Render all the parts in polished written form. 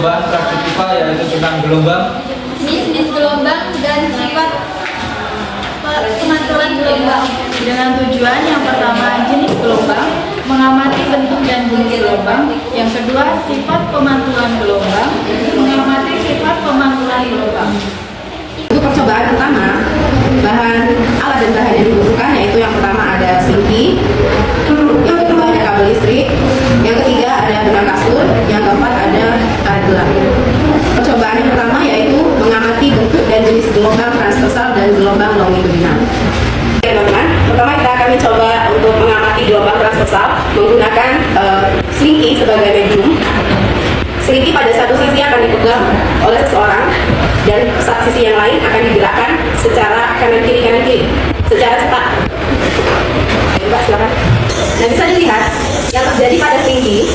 percobaan praktik IPA yaitu tentang gelombang, jenis gelombang dan sifat pemantauan gelombang. Dengan tujuan yang pertama jenis gelombang, mengamati bentuk dan jenis gelombang. Yang kedua sifat pemantulan gelombang, mengamati sifat pemantulan gelombang. Untuk percobaan pertama, bahan alat dan bahan yang dibutuhkan yaitu yang pertama ada slinky, yang kedua ada kabel listrik, yang ketiga ada benang kasur, yang keempat ada karet gelang. Percobaan yang pertama yaitu mengamati bentuk dan jenis gelombang transversal dan gelombang longitudinal. Oke teman-teman, pertama kita akan mencoba untuk mengamati gelombang transversal menggunakan slinky sebagai medium. Slinky pada satu sisi akan dipegang oleh seseorang dan saat sisi yang lain akan digerakkan secara kanan kiri secara cepat. Coba silakan. Nah bisa dilihat yang terjadi pada slinky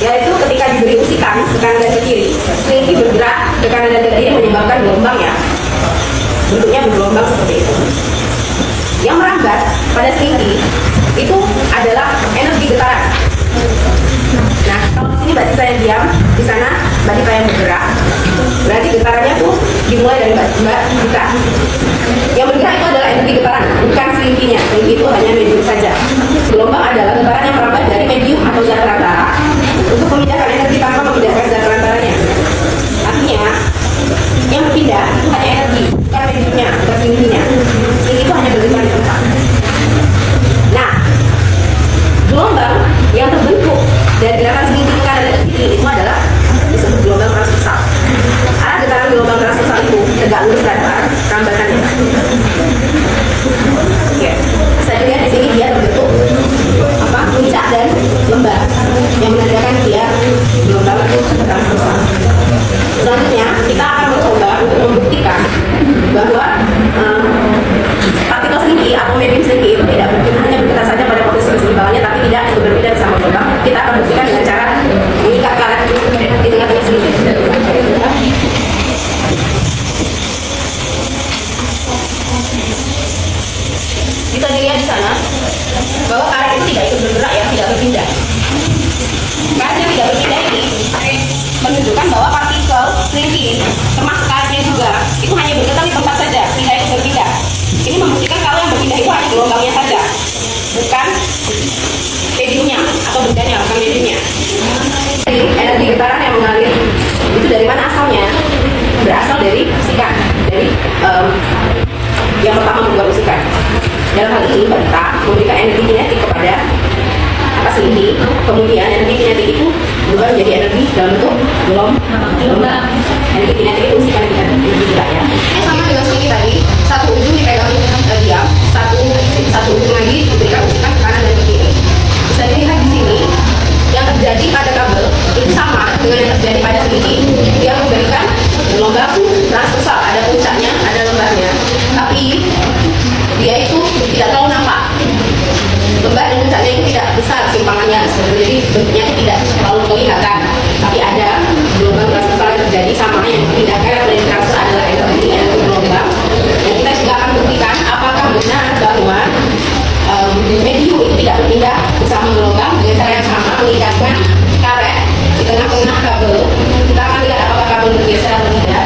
yaitu ketika diberi usikan ke kanan dan ke kiri, slinky bergerak ke kanan dan ke kiri menyebabkan gelombang ya. Bentuknya bergelombang seperti itu. Yang merambat pada slinky itu adalah energi getaran. Nah, kalau di sini Mbak Tisa yang diam, di sana Mbak Tisa yang bergerak. Berarti getarannya tuh dimulai dari Mbak Tisa. Yang bergerak itu adalah energi getaran, bukan slinky-nya. Slinky itu hanya medium saja. Gelombang adalah getaran yang merambat dari medium atau zat perantara untuk memindahkan energi tanpa memindahkan zat perantaranya. Artinya, yang berpindah itu hanya energi, bukan mediumnya, bukan slinky-nya. Slinky itu hanya bergetar di tempat. Nah, gelombang yang terbentuk dari gerakan slinky ke kanan dan ke kiri itu adalah disebut gelombang transversal. Arah getaran gelombang transversal itu tegak lurus datar rambatannya. Oke, saya lihat di sini dia terbentuk puncak dan lembah yang menandakan dia gelombang transversal. Selanjutnya kita akan mencoba untuk membuktikan bahwa partikel slinky atau medium slinky itu tidak hanya bergetar saja pada posisi keseimbangannya, tapi tidak berbeda bersama gelombang. Kita akan buktikan dengan cara mengikat karet di tengah-tengah slinky. Bisa dilihat di sana bahwa karet itu tidak ikut bergerak ya, tidak berpindah. Karetnya tidak berpindah ini menunjukkan bahwa partikel slinky termasuk karetnya juga itu hanya bergetar di tempat saja, tidak ikut berpindah. Ini membuktikan kalau yang berpindah itu hanya gelombangnya saja, bukan mediumnya atau bendanya, bukan mediumnya. Jadi energi getaran yang mengalir itu dari mana asalnya? Berasal dari usikan, dari yang pertama membuat usikan. Dalam hal ini Mbak Tita memberikan energi kinetik kepada slinky, kemudian energi kinetik itu berubah menjadi energi dalam bentuk gelombang. Energi kinetik itu usikan energi gerak ya. Sama dengan slinky tadi, satu ujung dipegang diam, satu ujung lagi diberikan usikan ke kanan dan ke kiri. Bisa dilihat di sini yang terjadi pada kabel itu sama dengan yang terjadi pada slinky. Dia memberikan gelombang transversal, ada puncaknya, ada lembahnya, tapi dia itu tidak terlalu nampak. Lembah dan puncaknya itu tidak besar simpangannya, jadi bentuknya itu tidak terlalu kelihatan. Tapi ada gelombang transversal yang terjadi sama yang dipindahkan atau yang transfer adalah energi gelombang. Dan kita juga akan buktikan apakah benar bahwa medium itu tidak berpindah bersama gelombang dengan cara yang sama, mengikatkan karet di tengah-tengah kabel. Kita akan lihat apakah kabel bergeser atau tidak.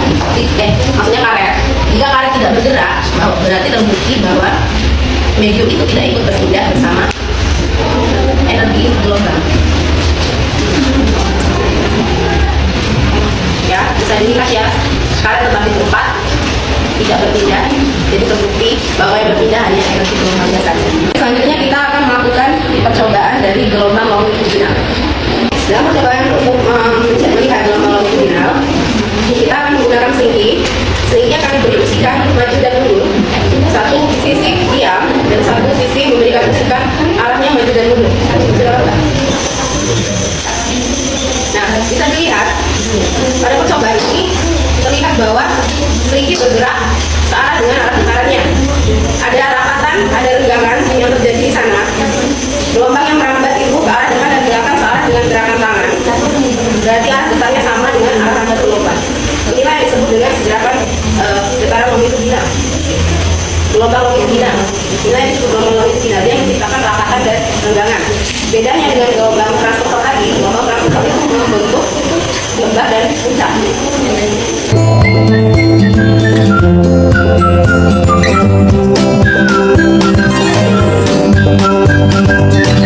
Maksudnya karet. Jika karet tidak bergerak, berarti terbukti bahwa medium itu tidak ikut berpindah bersama energi gelombang. Ya, bisa dilihat ya, karet tetap di tempat, tidak berpindah, jadi terbukti bahwa yang berpindah hanya energi gelombangnya saja. Selanjutnya kita akan melakukan percobaan dari gelombang longitudinal. Dalam percobaan untuk melihat gelombang longitudinal, kita akan menggunakan slinky. Slinky akan diberi usikan maju dan mundur. Satu sisi diam dan satu sisi memberikan usikan arahnya maju dan mundur. Nah, bisa dilihat pada percobaan ini terlihat bahwa slinky bergerak searah dengan arah getarannya. Ada rapatan, ada renggangan yang terjadi di sana. Gelombang yang merambat itu ke arah depan dan belakang searah dengan gerakan tangan. Berarti arah getarnya sama dengan arah rambat gelombang. Inilah yang disebut dengan gerakan getaran longitudinal. Gelombang longitudinal. Inilah yang disebut gelombang longitudinal. Dia menciptakan rapatan dan renggangan. Bedanya dengan gelombang transversal tadi, gelombang transversal itu membentuk gelombang pusat dan puncak.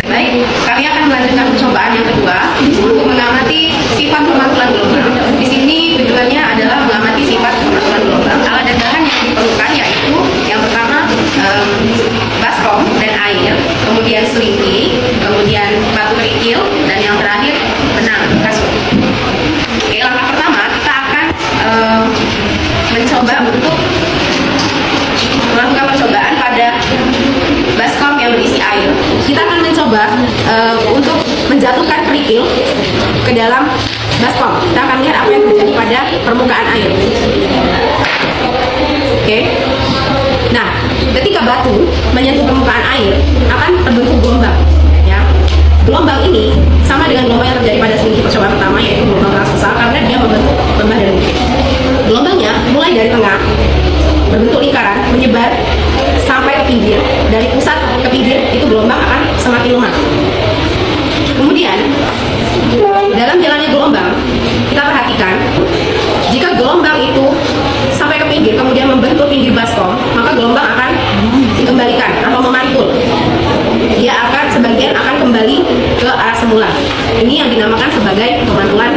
Baik, kami akan melanjutkan percobaan yang kedua untuk mengamati sifat pemantulan gelombang. Di sini tujuannya adalah mengamati sifat pemantulan gelombang. Alat dan bahan yang diperlukan yaitu yang pertama baskom dan air, kemudian selingki, kemudian batu kerikil, dan yang terakhir benang kasur. Oke, langkah pertama kita akan mencoba untuk melakukan percobaan pada baskom yang berisi air. Kita akan mencoba untuk menjatuhkan kerikil ke dalam baskom. Kita akan lihat apa yang terjadi pada permukaan air. Oke. Nah, ketika batu menyentuh permukaan air akan terbentuk gelombang. Ya. Gelombang ini sama dengan gelombang yang terjadi pada selingki percobaan pertama, yaitu gelombang transversal, karena dia membentuk lembah dan bukit. Gelombangnya mulai dari tengah berbentuk lingkaran menyebar sampai ke pinggir. Dari pusat ke pinggir itu gelombang akan semakin lemah. Kemudian dalam jalannya gelombang kita perhatikan, jika gelombang itu sampai ke pinggir kemudian membentuk pinggir baskom, maka gelombang akan dikembalikan atau memantul. Dia akan sebagian akan kembali ke arah semula. Ini yang dinamakan sebagai pemantulan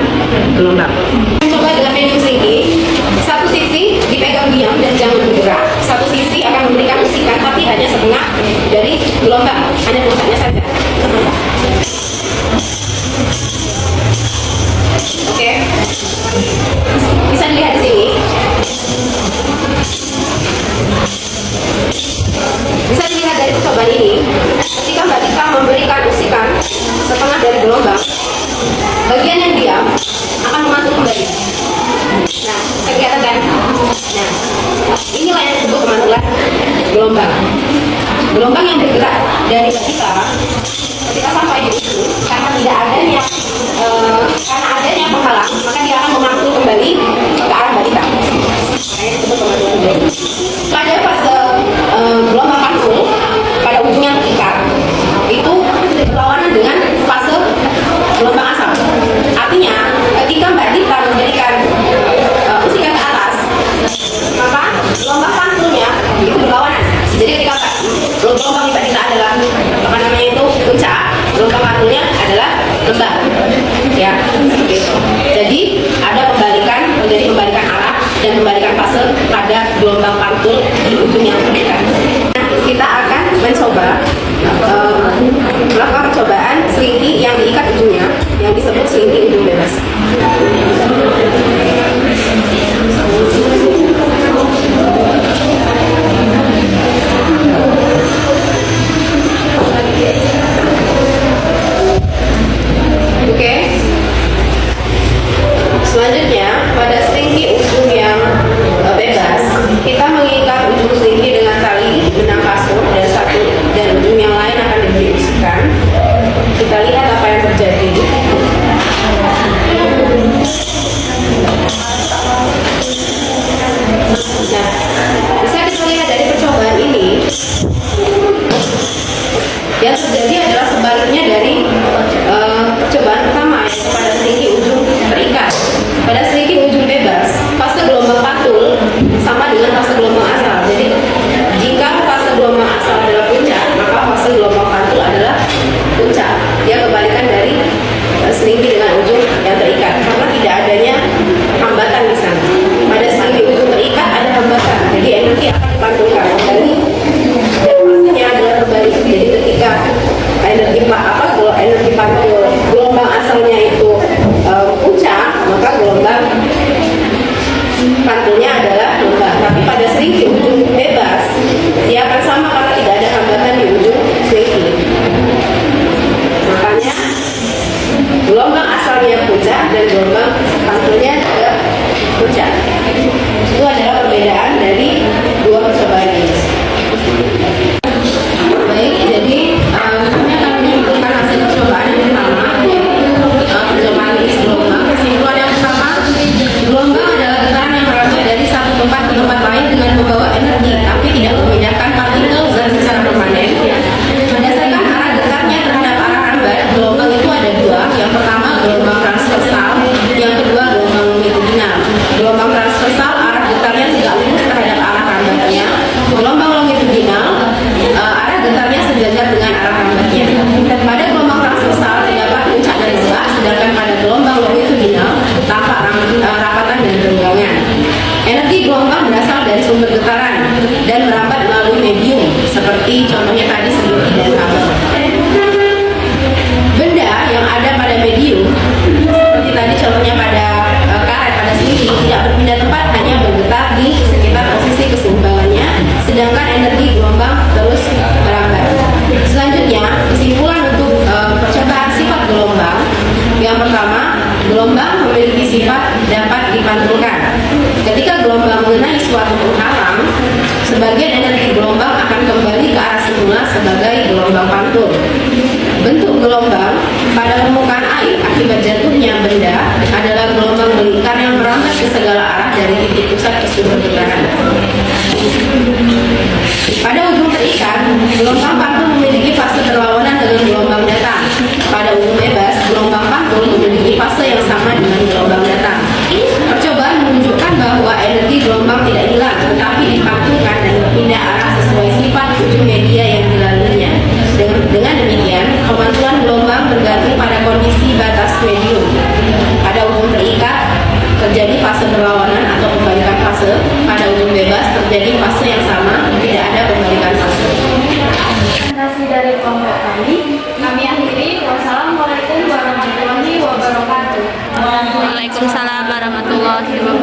gelombang. Coba dengan medium selingki, satu sisi dipegang diam dan jangan bergerak. Satu sisi akan memberikan bisikan, tapi hanya setengah dari gelombang, hanya pusatnya saja. Oke, bisa dilihat di sini. Bisa dilihat dari percobaan ini, ketika Mbak Tika memberikan usikan setengah dari gelombang, bagian yang diam akan memantul kembali. Nah, kelihatan kan? Nah, inilah yang disebut pemantulan gelombang. Gelombang yang bergerak dari Mbak Tika ketika sampai di ujung, karena tidak adanya penghalang, maka dia akan memantul kembali ke arah Mbak Tika. Nah, ini disebut pemantulan gelombang. Pada fase gelombang pantul pada ujung yang terikat itu berlawanan dengan fase gelombang asal. Artinya ketika Mbak Tika memberikan usikan ke atas, maka gelombang pantulnya itu berlawanan. Jadi ketika gelombang Mbak Tika adalah apa namanya itu puncak, gelombang pantulnya adalah lembah. Ya, gitu. Jadi ada pembalikan, menjadi pembalikan arah dan pembalikan fase pada gelombang pantul di ujung yang terikat. Kita akan mencoba melakukan percobaan selingki yang diikat ujungnya, yang disebut selingki ujung bebas. Oke. Selanjutnya pada selingki ujung yang bebas, kita mengikat ujung selingki dengan tali benang kasur dan ujung yang lain akan diberi usikan. Kita lihat apa yang terjadi. Nah, bisa kita lihat dari percobaan ini, yang terjadi adalah sebaliknya dari percobaan pertama, yaitu pada selingki ujung terikat. Pada selingki ujung bebas, fase gelombang pantul sama dengan fase gelombang asal. Jadi jika fase gelombang asal adalah puncak, maka fase gelombang pantul adalah puncak. Dia kebalikan dari selingki dengan ujung yang terikat, karena tidak adanya hambatan di sana. Pada selingki ujung terikat ada hambatan, jadi energi akan dipantulkan kembali. Dan pastinya adalah kembali. Jadi ketika energi pantul gelombang asalnya itu puncak, maka gelombang pantulnya adalah lembah. Tapi pada selingki ujung bebas, dia akan sama karena tidak ada hambatan di ujung selingki. Makanya gelombang asalnya puncak dan gelombang pantulnya juga puncak. Itu adalah perbedaan dari dua percobaan ini. Baik, jadi kami akan menyimpulkan hasil percobaan yang pertama, percobaan ini gelombang. Kesimpulan yang pertama, gelombang adalah getaran yang berasal dari satu tempat ke tempat lain dengan membawa energi, tapi tidak memindahkan partikel zat secara permanen. Berdasarkan arah getarnya terhadap arah rambat, gelombang itu ada dua. Yang pertama gelombang transversal, yang kedua rapatan dan renggangan. Energi gelombang berasal dari sumber getaran dan merambat melalui medium, seperti contohnya tadi seperti dan kabel. Benda yang ada pada medium, seperti tadi contohnya pada karet, pada sendiri, tidak berpindah tempat, hanya bergetar di sekitar posisi keseimbangannya, sedangkan energi gelombang terus merambat. Selanjutnya, kesimpulan untuk percobaan sifat gelombang. Yang pertama, gelombang memiliki sifat dapat dipantulkan. Ketika gelombang mengenai suatu penghalang, sebagian energi gelombang akan kembali ke arah semula sebagai gelombang pantul. Bentuk gelombang pada permukaan air akibat jatuhnya benda adalah gelombang melingkar yang merambat ke segala arah dari titik pusat ke sumber getaran. Pada ujung terikat, gelombang pantul memiliki fase berlawanan dengan gelombang datang. Pada ujung bebas, gelombang pantul memiliki fase yang sama dengan gelombang datang. Percobaan menunjukkan bahwa energi gelombang tidak hilang, tetapi dipantulkan dan berpindah arah sesuai sifat ujung media yang dilaluinya. Dengan demikian, pemantulan gelombang bergantung pada kondisi batas medium. Pada ujung terikat, terjadi fase berlawanan atau pembalikan fase. Pada ujung bebas, terjadi fase yang sama, tidak ada pembalikan fase. Presentasi dari kelompok kami akhiri. Wassalamualaikum warahmatullahi wabarakatuh. Waalaikumsalam warahmatullahi wabarakatuh.